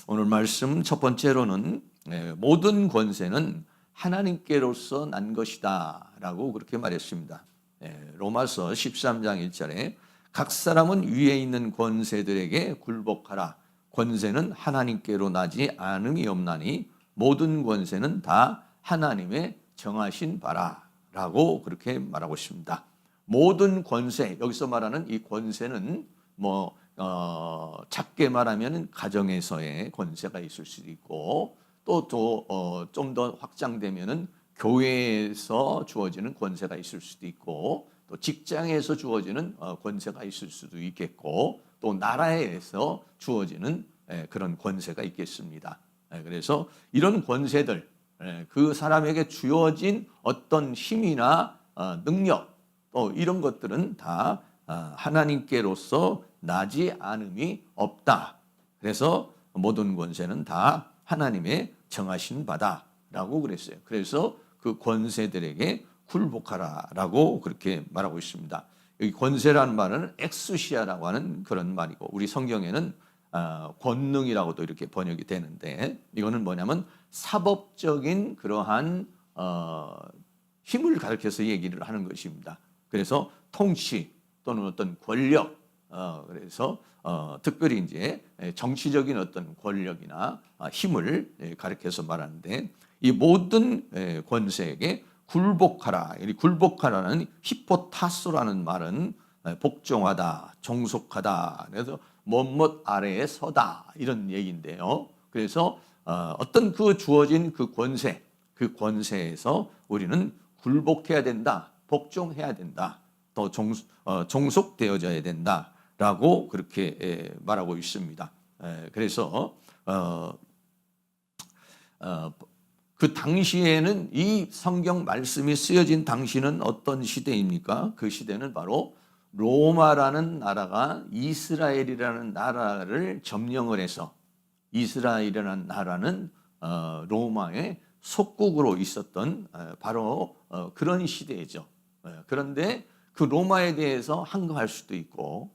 오늘 말씀 첫 번째로는 모든 권세는 하나님께로서 난 것이다 라고 그렇게 말했습니다. 로마서 13장 1절에 각 사람은 위에 있는 권세들에게 굴복하라. 권세는 하나님께로 나지 않음이 없나니 모든 권세는 다 하나님의 정하신 바라 라고 그렇게 말하고 있습니다. 모든 권세, 여기서 말하는 이 권세는 작게 말하면 가정에서의 권세가 있을 수도 있고 또 좀 더 확장되면은 교회에서 주어지는 권세가 있을 수도 있고 또 직장에서 주어지는 권세가 있을 수도 있겠고 또 나라에서 주어지는 그런 권세가 있겠습니다. 그래서 이런 권세들, 그 사람에게 주어진 어떤 힘이나 능력 또 이런 것들은 다 하나님께로서 나지 않음이 없다. 그래서 모든 권세는 다 하나님의 정하신 바다라고 그랬어요. 그래서 그 권세들에게 굴복하라라고 그렇게 말하고 있습니다. 여기 권세라는 말은 엑수시아라고 하는 그런 말이고 우리 성경에는 권능이라고도 이렇게 번역이 되는데 이거는 뭐냐면 사법적인 그러한 힘을 가리켜서 얘기를 하는 것입니다. 그래서 통치 또는 어떤 권력, 그래서 특별히 이제 정치적인 어떤 권력이나 힘을 가리켜서 말하는데 이 모든 권세에게 굴복하라. 이 굴복하라는 히포타스라는 말은 복종하다, 종속하다. 그래서 뭐뭇 아래에 서다 이런 얘기인데요. 그래서 어떤 그 주어진 그 권세, 그 권세에서 우리는 굴복해야 된다, 복종해야 된다, 또 종속되어져야 된다라고 그렇게 말하고 있습니다. 그래서 그 당시에는 이 성경 말씀이 쓰여진 당시는 어떤 시대입니까? 그 시대는 바로 로마라는 나라가 이스라엘이라는 나라를 점령을 해서 이스라엘이라는 나라는 로마의 속국으로 있었던 바로 그런 시대이죠. 그런데 그 로마에 대해서 항거할 수도 있고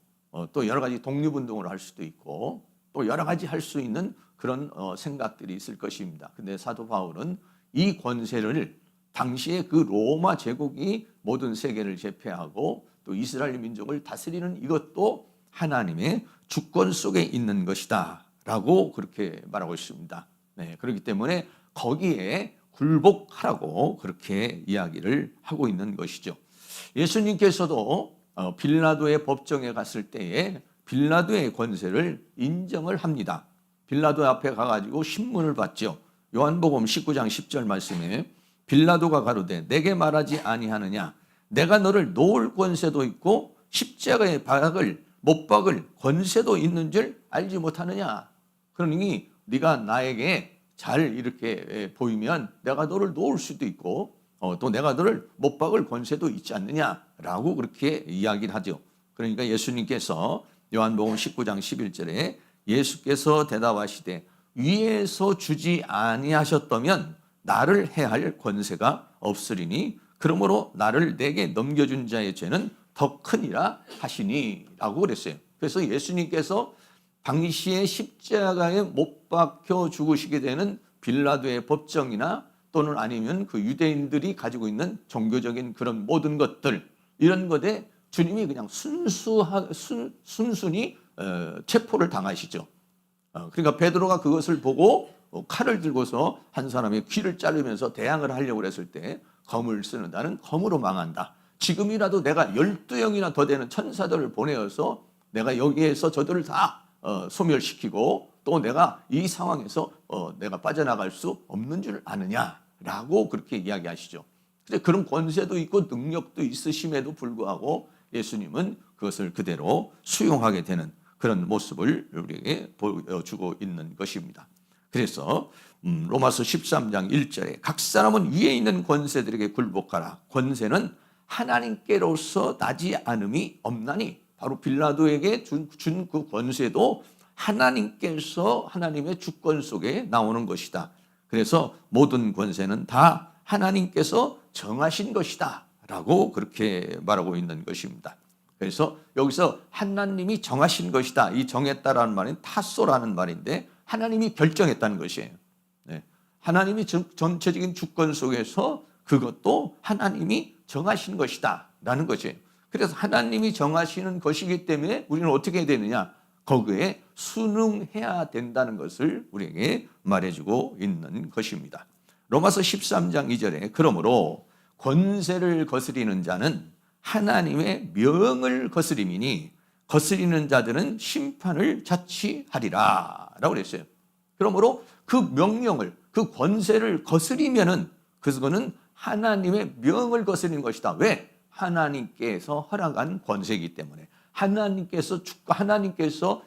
또 여러 가지 독립운동을 할 수도 있고 또 여러 가지 할 수 있는 그런 생각들이 있을 것입니다. 근데 사도 바울은 이 권세를 당시에 그 로마 제국이 모든 세계를 제패하고 또 이스라엘 민족을 다스리는 이것도 하나님의 주권 속에 있는 것이다 라고 그렇게 말하고 있습니다. 그렇기 때문에 거기에 굴복하라고 그렇게 이야기를 하고 있는 것이죠. 예수님께서도 빌라도의 법정에 갔을 때에 빌라도의 권세를 인정을 합니다. 빌라도 앞에 가가지고 신문을 받죠. 요한복음 19장 10절 말씀에 빌라도가 가로되 내게 말하지 아니하느냐 내가 너를 놓을 권세도 있고 십자가에 못 박을 권세도 있는 줄 알지 못하느냐. 그러니 네가 나에게 잘 이렇게 보이면 내가 너를 놓을 수도 있고 또 내가 너를 못 박을 권세도 있지 않느냐라고 그렇게 이야기를 하죠. 그러니까 예수님께서 요한복음 19장 11절에 예수께서 대답하시되 위에서 주지 아니하셨다면 나를 해할 권세가 없으리니 그러므로 나를 내게 넘겨준 자의 죄는 더 크니라 하시니라고 그랬어요. 그래서 예수님께서 당시에 십자가에 못 박혀 죽으시게 되는 빌라도의 법정이나 또는 아니면 그 유대인들이 가지고 있는 종교적인 그런 모든 것들 이런 것에 주님이 그냥 순순히 체포를 당하시죠. 그러니까 베드로가 그것을 보고 칼을 들고서 한 사람의 귀를 자르면서 대항을 하려고 했을 때 검을 쓰는 나는 검으로 망한다. 지금이라도 내가 12영이나 더 되는 천사들을 보내어서 내가 여기에서 저들을 다 소멸시키고 또 내가 이 상황에서 내가 빠져나갈 수 없는 줄 아느냐라고 그렇게 이야기하시죠. 근데 그런 권세도 있고 능력도 있으심에도 불구하고 예수님은 그것을 그대로 수용하게 되는 그런 모습을 우리에게 보여주고 있는 것입니다. 그래서 로마서 13장 1절에 각 사람은 위에 있는 권세들에게 굴복하라. 권세는 하나님께로서 나지 않음이 없나니 바로 빌라도에게 준 그 권세도 하나님께서 하나님의 주권 속에 나오는 것이다. 그래서 모든 권세는 다 하나님께서 정하신 것이다 라고 그렇게 말하고 있는 것입니다. 그래서 여기서 하나님이 정하신 것이다. 이 정했다라는 말은 타소라는 말인데 하나님이 결정했다는 것이에요. 네. 하나님이 전체적인 주권 속에서 그것도 하나님이 정하신 것이다 라는 것이에요. 그래서 하나님이 정하시는 것이기 때문에 우리는 어떻게 해야 되느냐? 거기에 순응해야 된다는 것을 우리에게 말해주고 있는 것입니다. 로마서 13장 2절에 그러므로 권세를 거스리는 자는 하나님의 명을 거스림이니 거스리는 자들은 심판을 자취하리라 라고 그랬어요. 그러므로 그 명령을, 그 권세를 거스리면은 그거는 하나님의 명을 거스리는 것이다. 왜? 하나님께서 허락한 권세이기 때문에. 하나님께서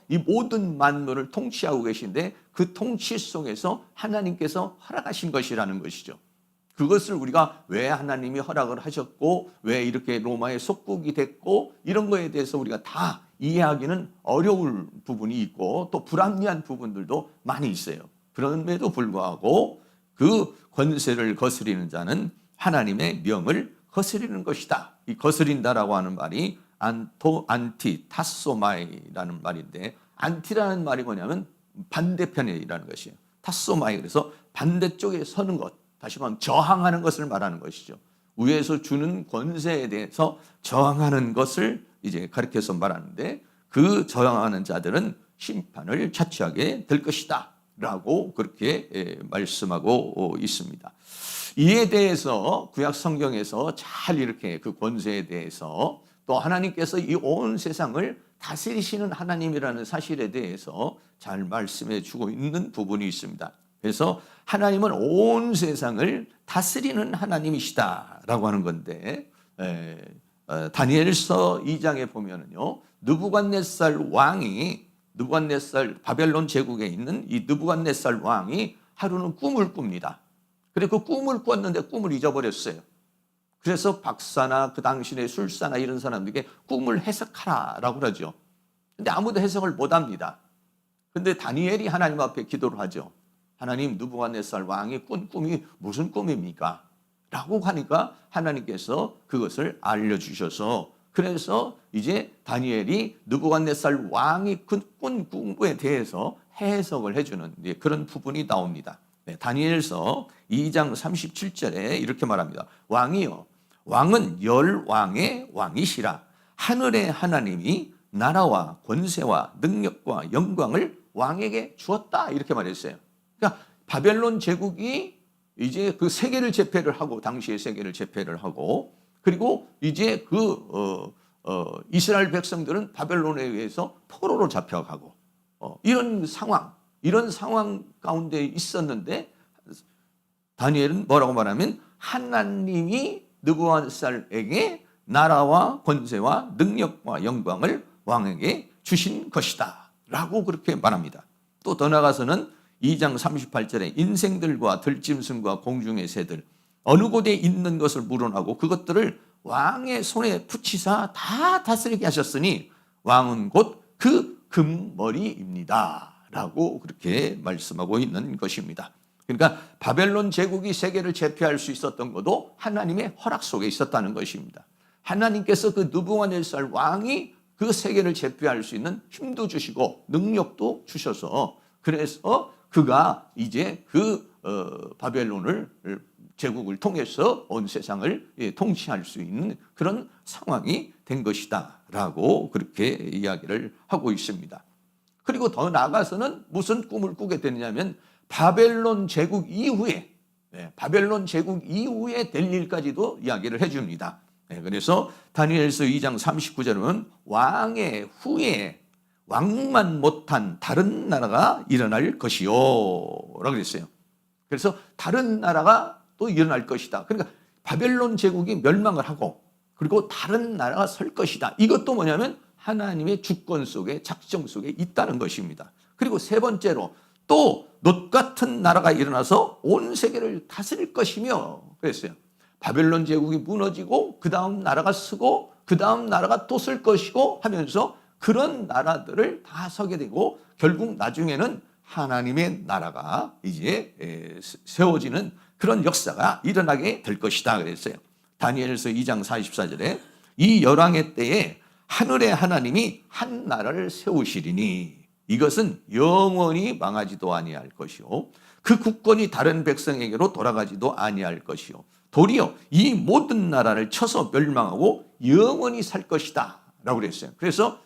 이 모든 만물을 통치하고 계신데 그 통치 속에서 하나님께서 허락하신 것이라는 것이죠. 그것을 우리가 왜 하나님이 허락을 하셨고 왜 이렇게 로마의 속국이 됐고 이런 거에 대해서 우리가 다 이해하기는 어려울 부분이 있고 또 불합리한 부분들도 많이 있어요. 그럼에도 불구하고 그 권세를 거스리는 자는 하나님의 명을 거스리는 것이다. 이 거스린다라고 하는 말이 안티, 타소마이라는 말인데 안티라는 말이 뭐냐면 반대편이라는 것이에요. 타소마이, 그래서 반대쪽에 서는 것, 다시 말하면 저항하는 것을 말하는 것이죠. 위에서 주는 권세에 대해서 저항하는 것을 이제 가르쳐서 말하는데 그 저항하는 자들은 심판을 자취하게 될 것이다 라고 그렇게 말씀하고 있습니다. 이에 대해서 구약 성경에서 잘 이렇게 그 권세에 대해서 또 하나님께서 이 온 세상을 다스리시는 하나님이라는 사실에 대해서 잘 말씀해 주고 있는 부분이 있습니다. 그래서 하나님은 온 세상을 다스리는 하나님이시다라고 하는 건데 다니엘서 2장에 보면은요, 느부갓네살 바벨론 제국에 있는 이 느부갓네살 왕이 하루는 꿈을 꿉니다. 그리고 그 꿈을 꿨는데 꿈을 잊어버렸어요. 그래서 박사나 그 당시의 술사나 이런 사람들에게 꿈을 해석하라라고 그러죠. 근데 아무도 해석을 못 합니다. 근데 다니엘이 하나님 앞에 기도를 하죠. 하나님, 느부갓네살 왕이 꾼 꿈이 무슨 꿈입니까? 라고 하니까 하나님께서 그것을 알려주셔서 그래서 이제 다니엘이 느부갓네살 왕이 꾼 꿈에 대해서 해석을 해주는 그런 부분이 나옵니다. 다니엘서 2장 37절에 이렇게 말합니다. 왕이요, 왕은 열왕의 왕이시라. 하늘의 하나님이 나라와 권세와 능력과 영광을 왕에게 주었다. 이렇게 말했어요. 그러니까 바벨론 제국이 이제 그 세계를 제패를 하고 당시의 세계를 제패를 하고 그리고 이제 이스라엘 백성들은 바벨론에 의해서 포로로 잡혀가고 이런 상황 가운데 있었는데 다니엘은 뭐라고 말하면 하나님이 느부갓네살에게 나라와 권세와 능력과 영광을 왕에게 주신 것이다 라고 그렇게 말합니다. 또 더 나아가서는 2장 38절에 인생들과 들짐승과 공중의 새들 어느 곳에 있는 것을 물어나고 그것들을 왕의 손에 붙이사 다 다스리게 하셨으니 왕은 곧 그 금머리입니다 라고 그렇게 말씀하고 있는 것입니다. 그러니까 바벨론 제국이 세계를 제패할 수 있었던 것도 하나님의 허락 속에 있었다는 것입니다. 하나님께서 그 느부갓네살 왕이 그 세계를 제패할 수 있는 힘도 주시고 능력도 주셔서 그래서 그가 이제 바벨론을 제국을 통해서 온 세상을 통치할 수 있는 그런 상황이 된 것이다 라고 그렇게 이야기를 하고 있습니다. 그리고 더 나아가서는 무슨 꿈을 꾸게 되느냐면 바벨론 제국 이후에 될 일까지도 이야기를 해줍니다. 그래서 다니엘서 2장 39절은 왕의 후에 왕만 못한 다른 나라가 일어날 것이요 라고 그랬어요. 그래서 다른 나라가 또 일어날 것이다. 그러니까 바벨론 제국이 멸망을 하고 그리고 다른 나라가 설 것이다. 이것도 뭐냐면 하나님의 주권 속에 작정 속에 있다는 것입니다. 그리고 세 번째로 또 놋 같은 나라가 일어나서 온 세계를 다스릴 것이며 그랬어요. 바벨론 제국이 무너지고 그 다음 나라가 서고 그 다음 나라가 또 쓸 것이고 하면서 그런 나라들을 다 서게 되고 결국 나중에는 하나님의 나라가 이제 세워지는 그런 역사가 일어나게 될 것이다 그랬어요. 다니엘서 2장 44절에 이 열왕의 때에 하늘의 하나님이 한 나라를 세우시리니 이것은 영원히 망하지도 아니할 것이요 그 국권이 다른 백성에게로 돌아가지도 아니할 것이요 도리어 이 모든 나라를 쳐서 멸망하고 영원히 살 것이다 라고 그랬어요. 그래서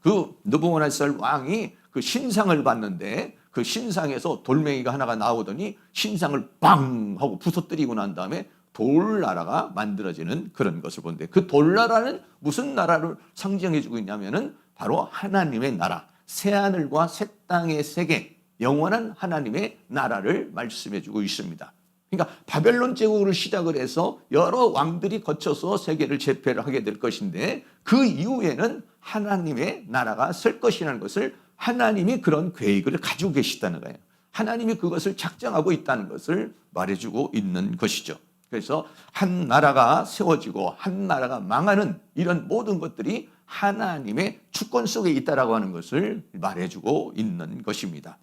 그 느부갓네살 왕이 그 신상을 봤는데 그 신상에서 돌멩이가 하나가 나오더니 신상을 빵 하고 부서뜨리고 난 다음에 돌나라가 만들어지는 그런 것을 보는데 그 돌나라는 무슨 나라를 상징해 주고 있냐면은 바로 하나님의 나라, 새하늘과 새 땅의 세계, 영원한 하나님의 나라를 말씀해 주고 있습니다. 그러니까 바벨론 제국을 시작을 해서 여러 왕들이 거쳐서 세계를 제패를 하게 될 것인데 그 이후에는 하나님의 나라가 설 것이라는 것을 하나님이 그런 계획을 가지고 계시다는 거예요. 하나님이 그것을 작정하고 있다는 것을 말해주고 있는 것이죠. 그래서 한 나라가 세워지고 한 나라가 망하는 이런 모든 것들이 하나님의 주권 속에 있다라고 하는 것을 말해주고 있는 것입니다.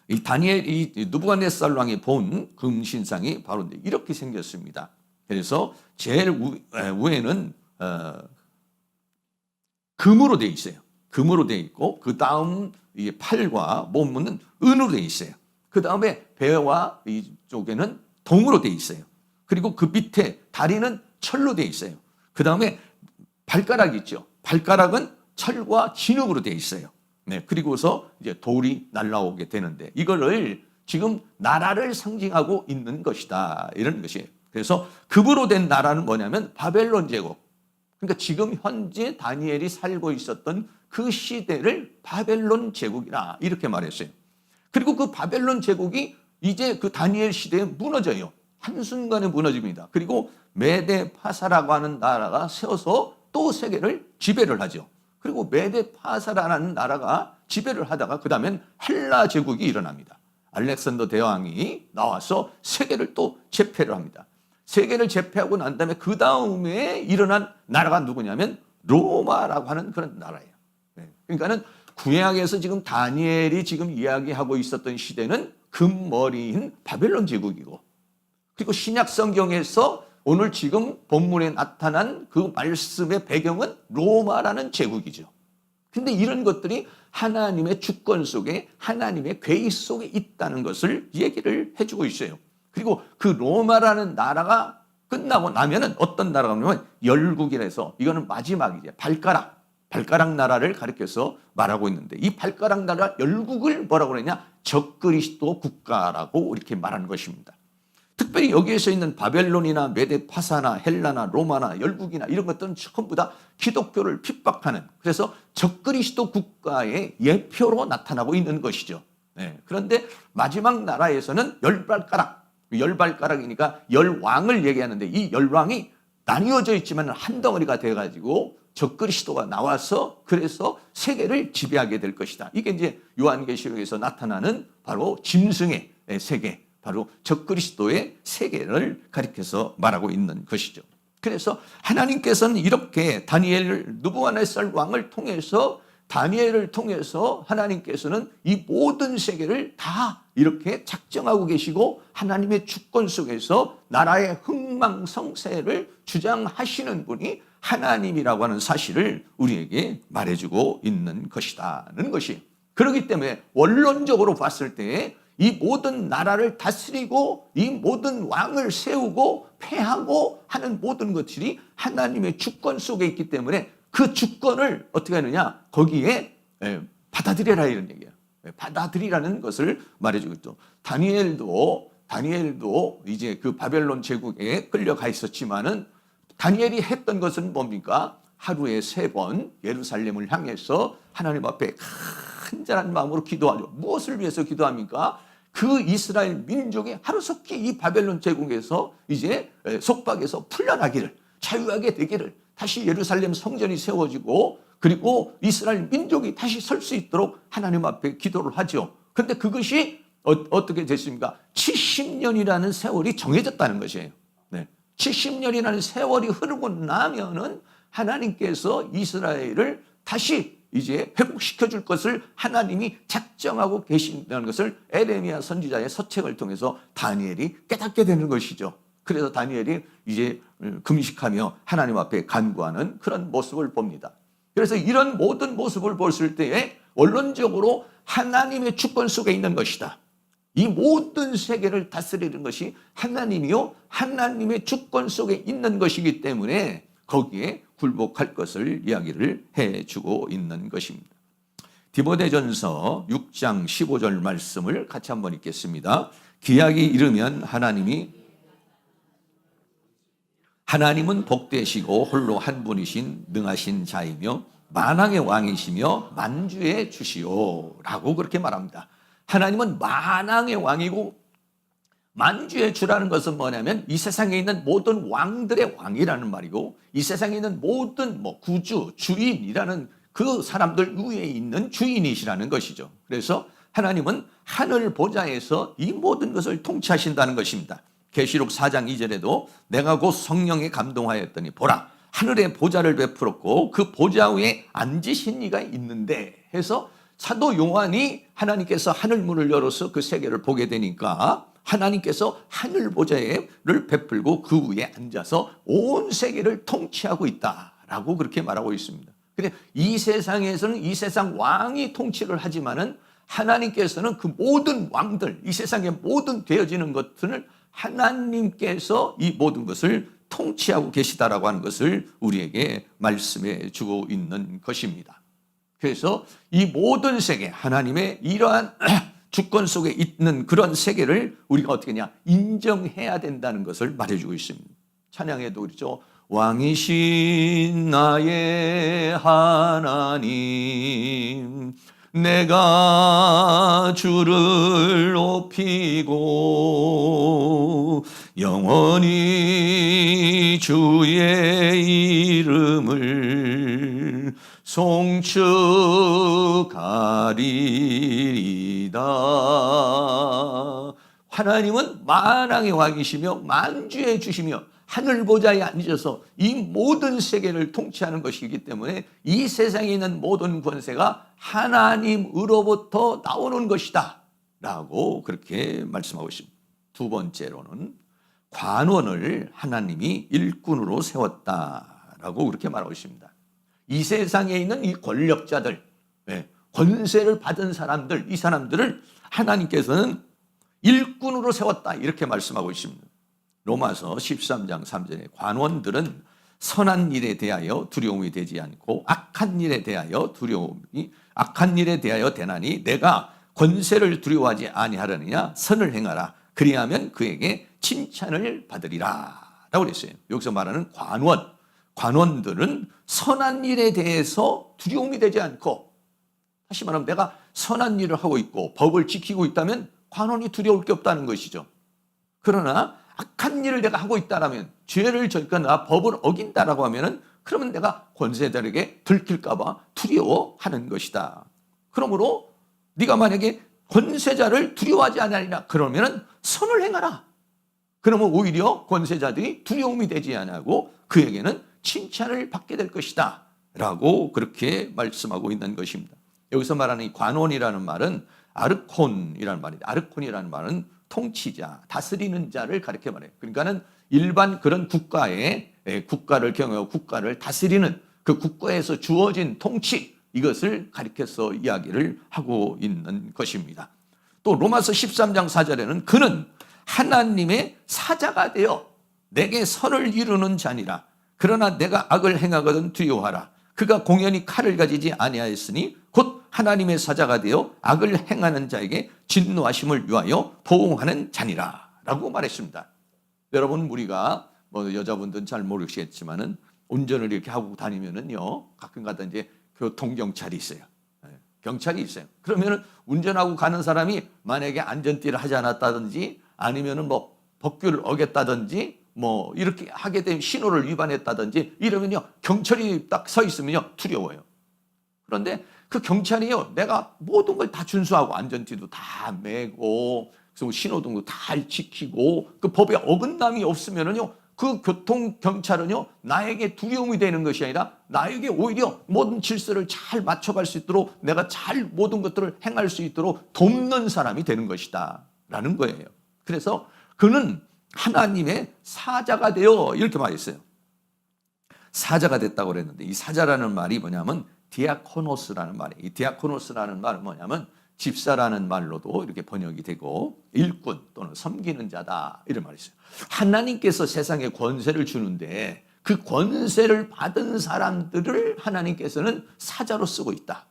이 느부갓네살 왕이 본 금신상이 바로 이렇게 생겼습니다. 그래서 제일 위에는 금으로 되어 있어요. 금으로 되어 있고 그 다음 팔과 몸은 은으로 되어 있어요. 그 다음에 배와 이쪽에는 동으로 되어 있어요. 그리고 그 밑에 다리는 철로 되어 있어요. 그 다음에 발가락이 있죠. 발가락은 철과 진흙으로 되어 있어요. 네, 그리고서 이제 돌이 날라오게 되는데 이거를 지금 나라를 상징하고 있는 것이다. 이런 것이에요. 그래서 금으로 된 나라는 뭐냐면 바벨론 제국. 그러니까 지금 현재 다니엘이 살고 있었던 그 시대를 바벨론 제국이라 이렇게 말했어요. 그리고 그 바벨론 제국이 이제 그 다니엘 시대에 무너져요. 한순간에 무너집니다. 그리고 메데 파사라고 하는 나라가 세워서 또 세계를 지배를 하죠. 그리고 메데 파사라는 나라가 지배를 하다가 그 다음엔 헬라 제국이 일어납니다. 알렉산더 대왕이 나와서 세계를 또 제패를 합니다. 세계를 제패하고 난 다음에 그 다음에 일어난 나라가 누구냐면 로마라고 하는 그런 나라예요. 그러니까는 구약에서 지금 다니엘이 지금 이야기하고 있었던 시대는 금머리인 바벨론 제국이고 그리고 신약 성경에서 오늘 지금 본문에 나타난 그 말씀의 배경은 로마라는 제국이죠. 근데 이런 것들이 하나님의 주권 속에 하나님의 계획 속에 있다는 것을 얘기를 해주고 있어요. 그리고 그 로마라는 나라가 끝나고 나면은 어떤 나라가 오냐면 열국이라 해서 이거는 마지막이죠. 발가락 나라를 가리켜서 말하고 있는데 이 발가락 나라 열국을 뭐라고 그러냐? 적그리스도 국가라고 이렇게 말하는 것입니다. 특별히 여기에서 있는 바벨론이나 메데 파사나 헬라나 로마나 열국이나 이런 것들은 전부 다 기독교를 핍박하는 그래서 적그리스도 국가의 예표로 나타나고 있는 것이죠. 네. 그런데 마지막 나라에서는 열발가락이니까 열왕을 얘기하는데 이 열왕이 나뉘어져 있지만 한 덩어리가 돼가지고 적그리스도가 나와서 그래서 세계를 지배하게 될 것이다. 이게 이제 요한계시록에서 나타나는 바로 짐승의 세계, 바로 적그리스도의 세계를 가리켜서 말하고 있는 것이죠. 그래서 하나님께서는 이렇게 느부갓네살 왕을 통해서 다니엘을 통해서 하나님께서는 이 모든 세계를 다 이렇게 작정하고 계시고 하나님의 주권 속에서 나라의 흥망성쇠를 주장하시는 분이 하나님이라고 하는 사실을 우리에게 말해주고 있는 것이다는 것이에요. 그렇기 때문에 원론적으로 봤을 때 이 모든 나라를 다스리고 이 모든 왕을 세우고 패하고 하는 모든 것들이 하나님의 주권 속에 있기 때문에 그 주권을 어떻게 하느냐 거기에 받아들여라 이런 얘기예요. 받아들이라는 것을 말해주고 있죠. 다니엘도 이제 그 바벨론 제국에 끌려가 있었지만은 다니엘이 했던 것은 뭡니까? 하루에 3번 예루살렘을 향해서 하나님 앞에 간절한 마음으로 기도하죠. 무엇을 위해서 기도합니까? 그 이스라엘 민족이 하루속히 이 바벨론 제국에서 이제 속박에서 풀려나기를 자유하게 되기를 다시 예루살렘 성전이 세워지고 그리고 이스라엘 민족이 다시 설 수 있도록 하나님 앞에 기도를 하죠. 그런데 그것이 어떻게 됐습니까? 70년이라는 세월이 정해졌다는 것이에요. 네. 70년이라는 세월이 흐르고 나면은 하나님께서 이스라엘을 다시 이제 회복시켜 줄 것을 하나님이 작정하고 계신다는 것을 에레미야 선지자의 서책을 통해서 다니엘이 깨닫게 되는 것이죠. 그래서 다니엘이 이제 금식하며 하나님 앞에 간구하는 그런 모습을 봅니다. 그래서 이런 모든 모습을 봤을 때에 원론적으로 하나님의 주권 속에 있는 것이다. 이 모든 세계를 다스리는 것이 하나님이요, 하나님의 주권 속에 있는 것이기 때문에 거기에 굴복할 것을 이야기를 해주고 있는 것입니다. 디모데전서 6장 15절 말씀을 같이 한번 읽겠습니다. 기약이 이르면 하나님은 복되시고 홀로 한 분이신 능하신 자이며 만왕의 왕이시며 만주의 주시오 라고 그렇게 말합니다. 하나님은 만왕의 왕이고 만주의 주라는 것은 뭐냐면 이 세상에 있는 모든 왕들의 왕이라는 말이고, 이 세상에 있는 모든 구주, 주인이라는 그 사람들 위에 있는 주인이시라는 것이죠. 그래서 하나님은 하늘 보좌에서 이 모든 것을 통치하신다는 것입니다. 계시록 4장 2절에도 내가 곧 성령에 감동하였더니 보라 하늘에 보좌를 베풀었고 그 보좌 위에 앉으신 이가 있는데 해서 사도 요한이 하나님께서 하늘문을 열어서 그 세계를 보게 되니까 하나님께서 하늘 보좌를 베풀고 그 위에 앉아서 온 세계를 통치하고 있다라고 그렇게 말하고 있습니다. 근데 이 세상에서는 이 세상 왕이 통치를 하지만은 하나님께서는 그 모든 왕들, 이 세상의 모든 되어지는 것들을 하나님께서 이 모든 것을 통치하고 계시다라고 하는 것을 우리에게 말씀해 주고 있는 것입니다. 그래서 이 모든 세계, 하나님의 이러한 주권 속에 있는 그런 세계를 우리가 어떻게 하냐, 인정해야 된다는 것을 말해주고 있습니다. 찬양에도 그렇죠. 왕이신 나의 하나님, 내가 주를 높이고 영원히 주의 이름을 송축하리이다. 하나님은 만왕의 왕이시며 만주의 주시며 하늘 보좌에 앉아서 이 모든 세계를 통치하는 것이기 때문에 이 세상에 있는 모든 권세가 하나님으로부터 나오는 것이다 라고 그렇게 말씀하고 있습니다. 두 번째로는 관원을 하나님이 일꾼으로 세웠다라고 그렇게 말하고 있습니다. 이 세상에 있는 이 권력자들, 권세를 받은 사람들, 이 사람들을 하나님께서는 일꾼으로 세웠다 이렇게 말씀하고 있습니다. 로마서 13장 3절에 관원들은 선한 일에 대하여 두려움이 되지 않고 악한 일에 대하여 대나니 내가 권세를 두려워하지 아니하려느냐, 선을 행하라 그리하면 그에게 칭찬을 받으리라 라고 그랬어요. 여기서 말하는 관원들은 선한 일에 대해서 두려움이 되지 않고, 다시 말하면 내가 선한 일을 하고 있고 법을 지키고 있다면 관원이 두려울 게 없다는 것이죠. 그러나 악한 일을 내가 하고 있다라면, 죄를 저지거나 법을 어긴다라고 하면은 그러면 내가 권세자에게 들킬까 봐 두려워하는 것이다. 그러므로 네가 만약에 권세자를 두려워하지 않으리라 그러면은 선을 행하라. 그러면 오히려 권세자들이 두려움이 되지 않고 그에게는 칭찬을 받게 될 것이다 라고 그렇게 말씀하고 있는 것입니다. 여기서 말하는 이 관원이라는 말은 아르콘이라는 말입니다. 아르콘이라는 말은 통치자, 다스리는 자를 가리켜 말해요. 그러니까는 일반 그런 국가를 경영하고 국가를 다스리는 그 국가에서 주어진 통치, 이것을 가리켜서 이야기를 하고 있는 것입니다. 또 로마서 13장 4절에는 그는 하나님의 사자가 되어 내게 선을 이루는 자니라. 그러나 내가 악을 행하거든 두려워하라. 그가 공연히 칼을 가지지 아니하였으니 곧 하나님의 사자가 되어 악을 행하는 자에게 진노하심을 위하여 보응하는 자니라 라고 말했습니다. 여러분, 우리가 여자분들은 잘 모르시겠지만은 운전을 이렇게 하고 다니면은요, 가끔가다 이제 교통경찰이 있어요. 경찰이 있어요. 그러면은 운전하고 가는 사람이 만약에 안전띠를 하지 않았다든지 아니면은 법규를 어겼다든지 이렇게 하게 되면 신호를 위반했다든지 이러면요, 경찰이 딱 서 있으면요 두려워요. 그런데 그 경찰이요, 내가 모든 걸 다 준수하고 안전띠도 다 매고 그리고 신호등도 다 지키고 그 법에 어긋남이 없으면은요, 그 교통경찰은요 나에게 두려움이 되는 것이 아니라 나에게 오히려 모든 질서를 잘 맞춰갈 수 있도록, 내가 잘 모든 것들을 행할 수 있도록 돕는 사람이 되는 것이다 라는 거예요. 그래서 그는 하나님의 사자가 되어 이렇게 말했어요. 사자가 됐다고 그랬는데 이 사자라는 말이 뭐냐면 디아코노스라는 말이에요. 이 디아코노스라는 말은 뭐냐면 집사라는 말로도 이렇게 번역이 되고 일꾼 또는 섬기는 자다 이런 말이 있어요. 하나님께서 세상에 권세를 주는데 그 권세를 받은 사람들을 하나님께서는 사자로 쓰고 있다.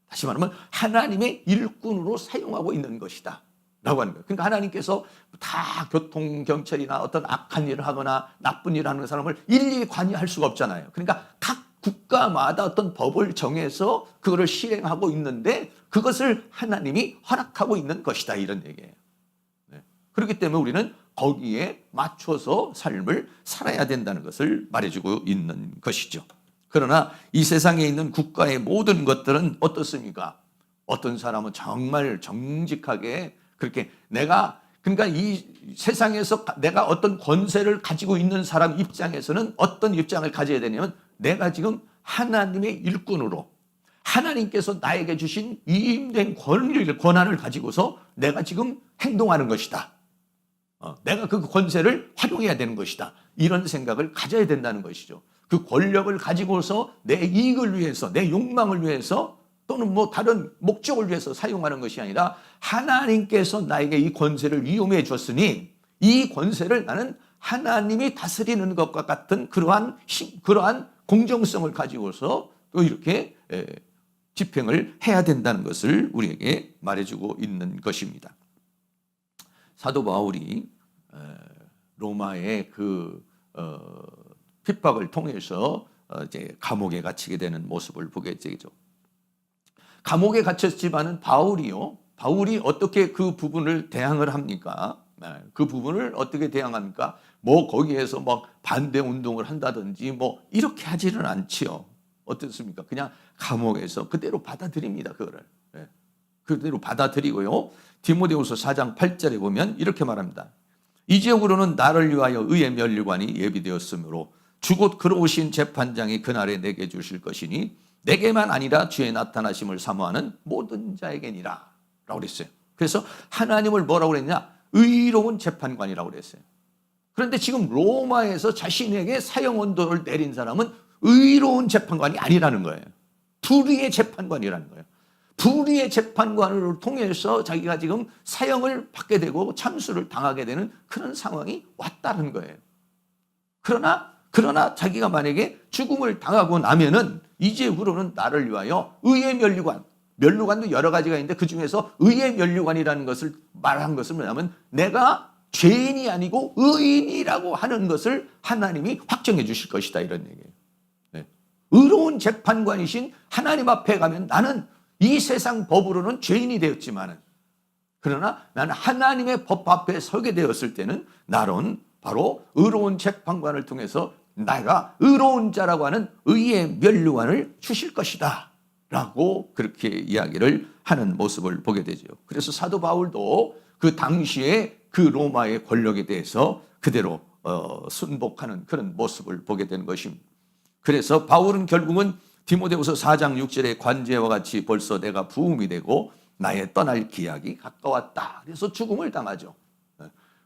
다시 말하면 하나님의 일꾼으로 사용하고 있는 것이다 라고 하는 거예요. 그러니까 하나님께서 다 교통경찰이나 어떤 악한 일을 하거나 나쁜 일을 하는 사람을 일일이 관여할 수가 없잖아요. 그러니까 각 국가마다 어떤 법을 정해서 그거를 실행하고 있는데 그것을 하나님이 허락하고 있는 것이다 이런 얘기예요. 네. 그렇기 때문에 우리는 거기에 맞춰서 삶을 살아야 된다는 것을 말해주고 있는 것이죠. 그러나 이 세상에 있는 국가의 모든 것들은 어떻습니까? 어떤 사람은 정말 정직하게 그렇게 그러니까 이 세상에서 내가 어떤 권세를 가지고 있는 사람 입장에서는 어떤 입장을 가져야 되냐면 내가 지금 하나님의 일꾼으로 하나님께서 나에게 주신 위임된 권한을 가지고서 내가 지금 행동하는 것이다. 내가 그 권세를 활용해야 되는 것이다. 이런 생각을 가져야 된다는 것이죠. 그 권력을 가지고서 내 이익을 위해서, 내 욕망을 위해서 또는 뭐 다른 목적을 위해서 사용하는 것이 아니라 하나님께서 나에게 이 권세를 위임해 줬으니 이 권세를 나는 하나님이 다스리는 것과 같은 그러한 공정성을 가지고서 또 이렇게 집행을 해야 된다는 것을 우리에게 말해주고 있는 것입니다. 사도 바울이 로마의 그 핍박을 통해서 이제 감옥에 갇히게 되는 모습을 보게 되죠. 감옥에 갇혔지만은 바울이 어떻게 그 부분을 대항을 합니까? 그 부분을 어떻게 대항합니까? 뭐 거기에서 막 반대 운동을 한다든지 뭐 이렇게 하지는 않지요. 어떻습니까? 그냥 감옥에서 그대로 받아들입니다. 그거를. 그대로 받아들이고요. 디모데후서 4장 8절에 보면 이렇게 말합니다. 이제후로는 나를 위하여 의의 면류관이 예비되었으므로 주곧 그러오신 재판장이 그날에 내게 주실 것이니 내게만 아니라 주의 나타나심을 사모하는 모든 자에게니라 라고 그랬어요. 그래서 하나님을 뭐라고 그랬냐? 의로운 재판관이라고 그랬어요. 그런데 지금 로마에서 자신에게 사형 언도를 내린 사람은 의로운 재판관이 아니라는 거예요. 불의의 재판관이라는 거예요. 불의의 재판관을 통해서 자기가 지금 사형을 받게 되고 참수를 당하게 되는 그런 상황이 왔다는 거예요. 그러나 자기가 만약에 죽음을 당하고 나면은 이제후로는 나를 위하여 의의 면류관도 여러 가지가 있는데 그 중에서 의의 면류관이라는 것을 말한 것은 뭐냐면 내가 죄인이 아니고 의인이라고 하는 것을 하나님이 확정해 주실 것이다 이런 얘기예요. 네. 의로운 재판관이신 하나님 앞에 가면 나는 이 세상 법으로는 죄인이 되었지만은 그러나 나는 하나님의 법 앞에 서게 되었을 때는 나는 바로 의로운 재판관을 통해서 내가 의로운 자라고 하는 의의 면류관을 주실 것이다 라고 그렇게 이야기를 하는 모습을 보게 되죠. 그래서 사도 바울도 그 당시에 그 로마의 권력에 대해서 그대로 순복하는 그런 모습을 보게 되는 것입니다. 그래서 바울은 결국은 디모데후서 4장 6절의 관제와 같이 벌써 내가 부음이 되고 나의 떠날 기약이 가까웠다. 그래서 죽음을 당하죠.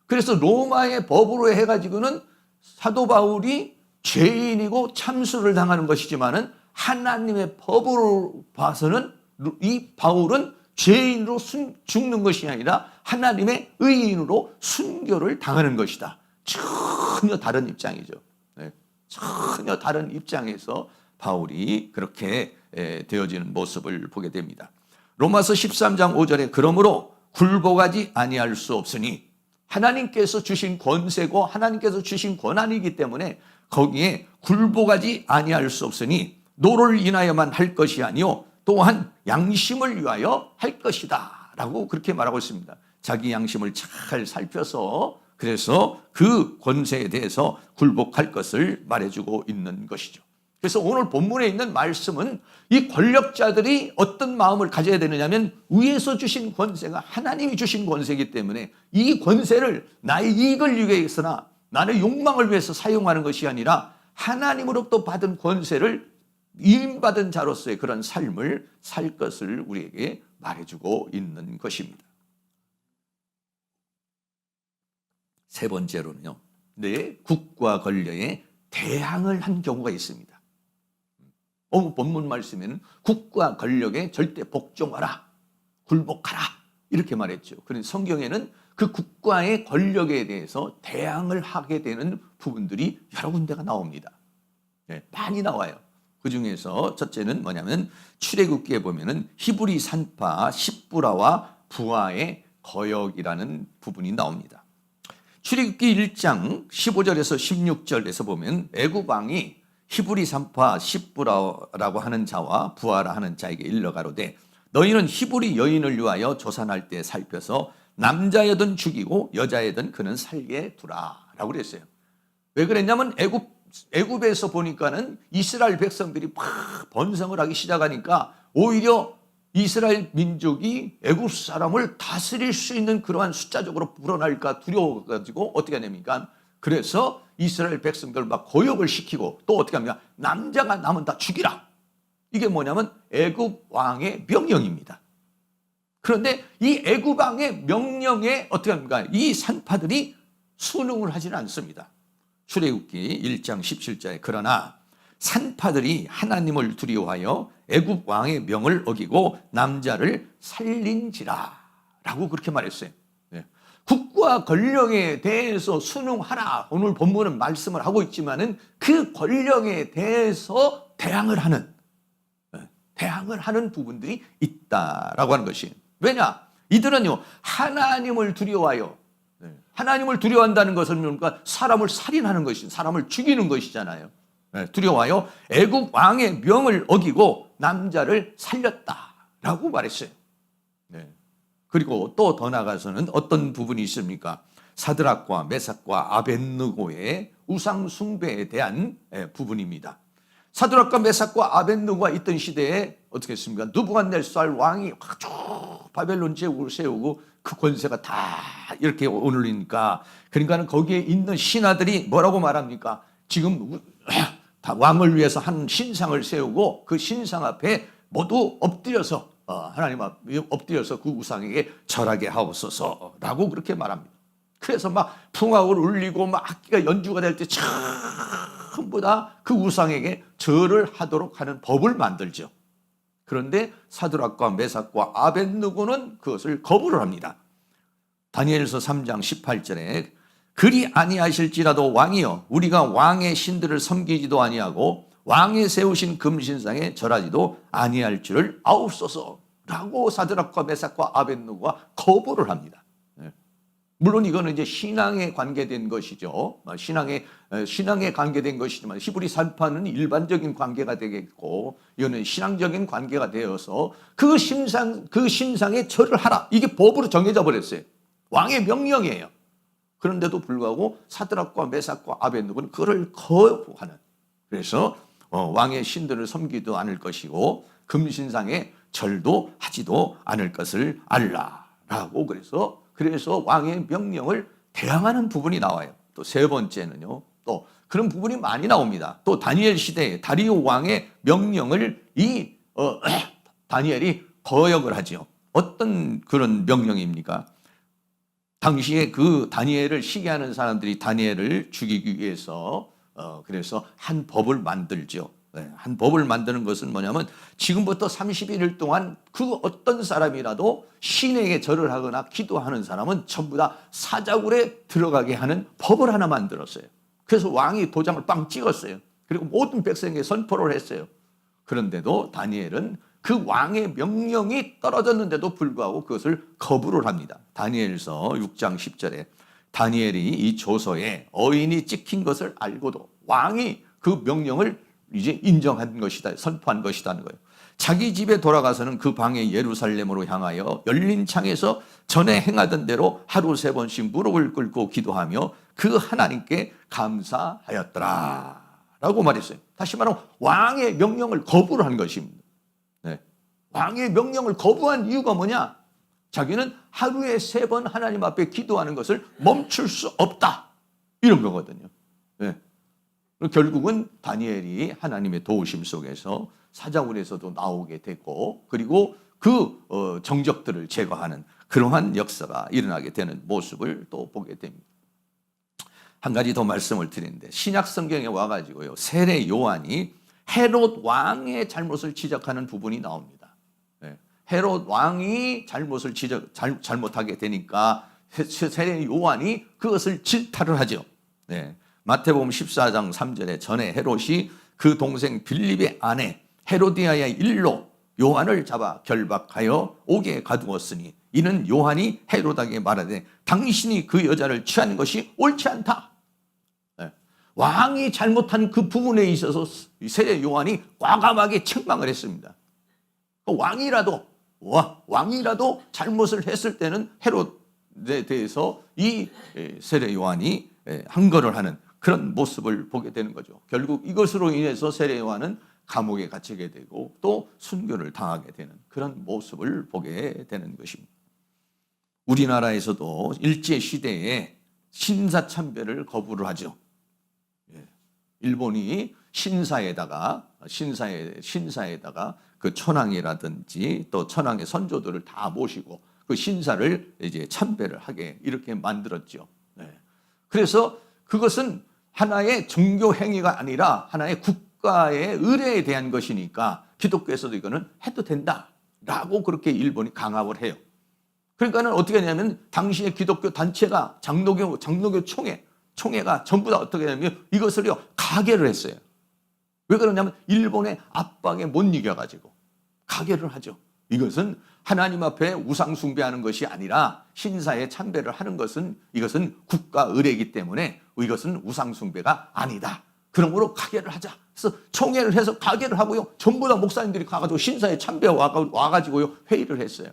그래서 로마의 법으로 해가지고는 사도 바울이 죄인이고 참수를 당하는 것이지만은 하나님의 법으로 봐서는 이 바울은 죄인으로 죽는 것이 아니라 하나님의 의인으로 순교를 당하는 것이다. 전혀 다른 입장이죠. 전혀 다른 입장에서 바울이 그렇게 되어지는 모습을 보게 됩니다. 로마서 13장 5절에 그러므로 굴복하지 아니할 수 없으니 하나님께서 주신 권세고 하나님께서 주신 권한이기 때문에 거기에 굴복하지 아니할 수 없으니 노를 인하여만 할 것이 아니요 또한 양심을 위하여 할 것이다 라고 그렇게 말하고 있습니다. 자기 양심을 잘 살펴서 그래서 그 권세에 대해서 굴복할 것을 말해주고 있는 것이죠. 그래서 오늘 본문에 있는 말씀은 이 권력자들이 어떤 마음을 가져야 되느냐면 위에서 주신 권세가 하나님이 주신 권세이기 때문에 이 권세를 나의 이익을 위해서나 나의 욕망을 위해서 사용하는 것이 아니라 하나님으로부터 받은 권세를 위임받은 자로서의 그런 삶을 살 것을 우리에게 말해주고 있는 것입니다. 세 번째로는요, 내 국과 권력에 대항을 한 경우가 있습니다. 오늘 본문 말씀에는 국가 권력에 절대 복종하라, 굴복하라 이렇게 말했죠. 그런데 성경에는 그 국가의 권력에 대해서 대항을 하게 되는 부분들이 여러 군데가 나옵니다. 네, 많이 나와요. 그 중에서 첫째는 뭐냐면 출애굽기에 보면은 히브리 산파 십부라와 부하의 거역이라는 부분이 나옵니다. 출애굽기 1장 15절에서 16절에서 보면 애굽 왕이 히브리 산파 십부라고 하는 자와 부하라 하는 자에게 일러가로되 너희는 히브리 여인을 위하여 조산할 때 살펴서 남자여든 죽이고 여자여든 그는 살게 두라 라고 그랬어요. 왜 그랬냐면 애굽에서 보니까는 이스라엘 백성들이 막 번성을 하기 시작하니까 오히려 이스라엘 민족이 애굽 사람을 다스릴 수 있는 그러한 숫자적으로 불어날까 두려워가지고 어떻게 하냐니까 그래서 이스라엘 백성들 막 고역을 시키고 또 어떻게 합니까? 남자가 남은 다 죽이라. 이게 뭐냐면 애굽 왕의 명령입니다. 그런데 이 애굽 왕의 명령에 어떻게 합니까? 이 산파들이 순응을 하지는 않습니다. 출애굽기 1장 17절에 그러나 산파들이 하나님을 두려워하여 애굽 왕의 명을 어기고 남자를 살린지라 라고 그렇게 말했어요. 네. 국가 권력에 대해서 순응하라. 오늘 본문은 말씀을 하고 있지만은 그 권력에 대해서 대항을 하는 부분들이 있다라고 하는 것이. 왜냐? 이들은요 하나님을 두려워하여 하나님을 두려워한다는 것은 뭔가 사람을 살인하는 것이 사람을 죽이는 것이잖아요. 두려워하여 애굽 왕의 명을 어기고 남자를 살렸다라고 말했어요. 네. 그리고 또 더 나가서는 어떤 부분이 있습니까? 사드락과 메삭과 아벳느고의 우상 숭배에 대한 부분입니다. 사드락과 메삭과 아벳느고가 있던 시대에 어떻게 했습니까? 느부갓네살 왕이 쭉 바벨론 제국을 세우고 그 권세가 다 이렇게 오르니까 그러니까 거기에 있는 신하들이 뭐라고 말합니까? 지금 다 왕을 위해서 한 신상을 세우고 그 신상 앞에 모두 엎드려서 하나님 앞에 엎드려서 그 우상에게 절하게 하옵소서라고 그렇게 말합니다. 그래서 막 풍악을 울리고 막 악기가 연주가 될 때 전부 다 그 우상에게 절을 하도록 하는 법을 만들죠. 그런데 사드락과 메삭과 아벳느고는 그것을 거부를 합니다. 다니엘서 3장 18절에 그리 아니하실지라도 왕이여 우리가 왕의 신들을 섬기지도 아니하고 왕의 세우신 금신상에 절하지도 아니할 줄을 아옵소서라고 사드락과 메삭과 아벳느고가 거부를 합니다. 물론 이거는 이제 신앙에 관계된 것이죠. 신앙에 관계된 것이지만 히브리 산파는 일반적인 관계가 되겠고 이거는 신앙적인 관계가 되어서 그 신상에 절을 하라. 이게 법으로 정해져 버렸어요. 왕의 명령이에요. 그런데도 불구하고 사드락과 메삭과 아벳느고는 그를 거부하는. 그래서 왕의 신들을 섬기도 않을 것이고 금신상에 절도 하지도 않을 것을 알라라고 그래서 왕의 명령을 대항하는 부분이 나와요. 또 세 번째는요. 또 그런 부분이 많이 나옵니다. 또 다니엘 시대에 다리오 왕의 명령을 다니엘이 거역을 하죠. 어떤 그런 명령입니까? 당시에 그 다니엘을 시기하는 사람들이 다니엘을 죽이기 위해서 그래서 한 법을 만들죠. 한 법을 만드는 것은 뭐냐면 지금부터 31일 동안 그 어떤 사람이라도 신에게 절을 하거나 기도하는 사람은 전부 다 사자굴에 들어가게 하는 법을 하나 만들었어요. 그래서 왕이 도장을 빵 찍었어요. 그리고 모든 백성에게 선포를 했어요. 그런데도 다니엘은 그 왕의 명령이 떨어졌는데도 불구하고 그것을 거부를 합니다. 다니엘서 6장 10절에 다니엘이 이 조서에 어인이 찍힌 것을 알고도 왕이 그 명령을 이제 인정한 것이다, 선포한 것이다는 거예요. 자기 집에 돌아가서는 그 방에 예루살렘으로 향하여 열린 창에서 전에 행하던 대로 하루 3번씩 무릎을 꿇고 기도하며 그 하나님께 감사하였더라 라고 말했어요. 다시 말하면 왕의 명령을 거부를 한 것입니다. 네. 왕의 명령을 거부한 이유가 뭐냐? 자기는 하루에 3번 하나님 앞에 기도하는 것을 멈출 수 없다 이런 거거든요. 네. 결국은 다니엘이 하나님의 도우심 속에서 사자굴에서도 나오게 됐고 그리고 그 정적들을 제거하는 그러한 역사가 일어나게 되는 모습을 또 보게 됩니다. 한 가지 더 말씀을 드리는데 신약 성경에 와가지고요 세례 요한이 헤롯 왕의 잘못을 지적하는 부분이 나옵니다. 네. 헤롯 왕이 잘못을 잘못하게 되니까 세례 요한이 그것을 질타를 하죠. 네. 마태복음 14장 3절에 전에 헤롯이 그 동생 빌립의 아내 헤로디아의 일로 요한을 잡아 결박하여 옥에 가두었으니 이는 요한이 헤롯에게 말하되 당신이 그 여자를 취한 것이 옳지 않다. 네. 왕이 잘못한 그 부분에 있어서 세례 요한이 과감하게 책망을 했습니다. 왕이라도 잘못을 했을 때는 헤롯에 대해서 이 세례 요한이 항거를 하는 그런 모습을 보게 되는 거죠. 결국 이것으로 인해서 세례 요한은 감옥에 갇히게 되고 또 순교를 당하게 되는 그런 모습을 보게 되는 것입니다. 우리나라에서도 일제시대에 신사참배를 거부를 하죠. 일본이 신사에다가 그 천황이라든지 또 천황의 선조들을 다 모시고 그 신사를 이제 참배를 하게 이렇게 만들었죠. 그래서 그것은 하나의 종교 행위가 아니라 하나의 국가의 의례에 대한 것이니까 기독교에서도 이거는 해도 된다라고 그렇게 일본이 강압을 해요. 그러니까는 어떻게 하냐면 당시의 기독교 단체가 장로교 총회가 전부 다 어떻게 하냐면 이것을요 가결을 했어요. 왜 그러냐면 일본의 압박에 못 이겨가지고 가결을 하죠. 이것은 하나님 앞에 우상 숭배하는 것이 아니라 신사에 참배를 하는 것은 이것은 국가 의례이기 때문에 이것은 우상 숭배가 아니다. 그러므로 가결을 하자. 그래서 총회를 해서 가결을 하고요. 전부 다 목사님들이 가가지고 신사에 참배 와가지고요 회의를 했어요.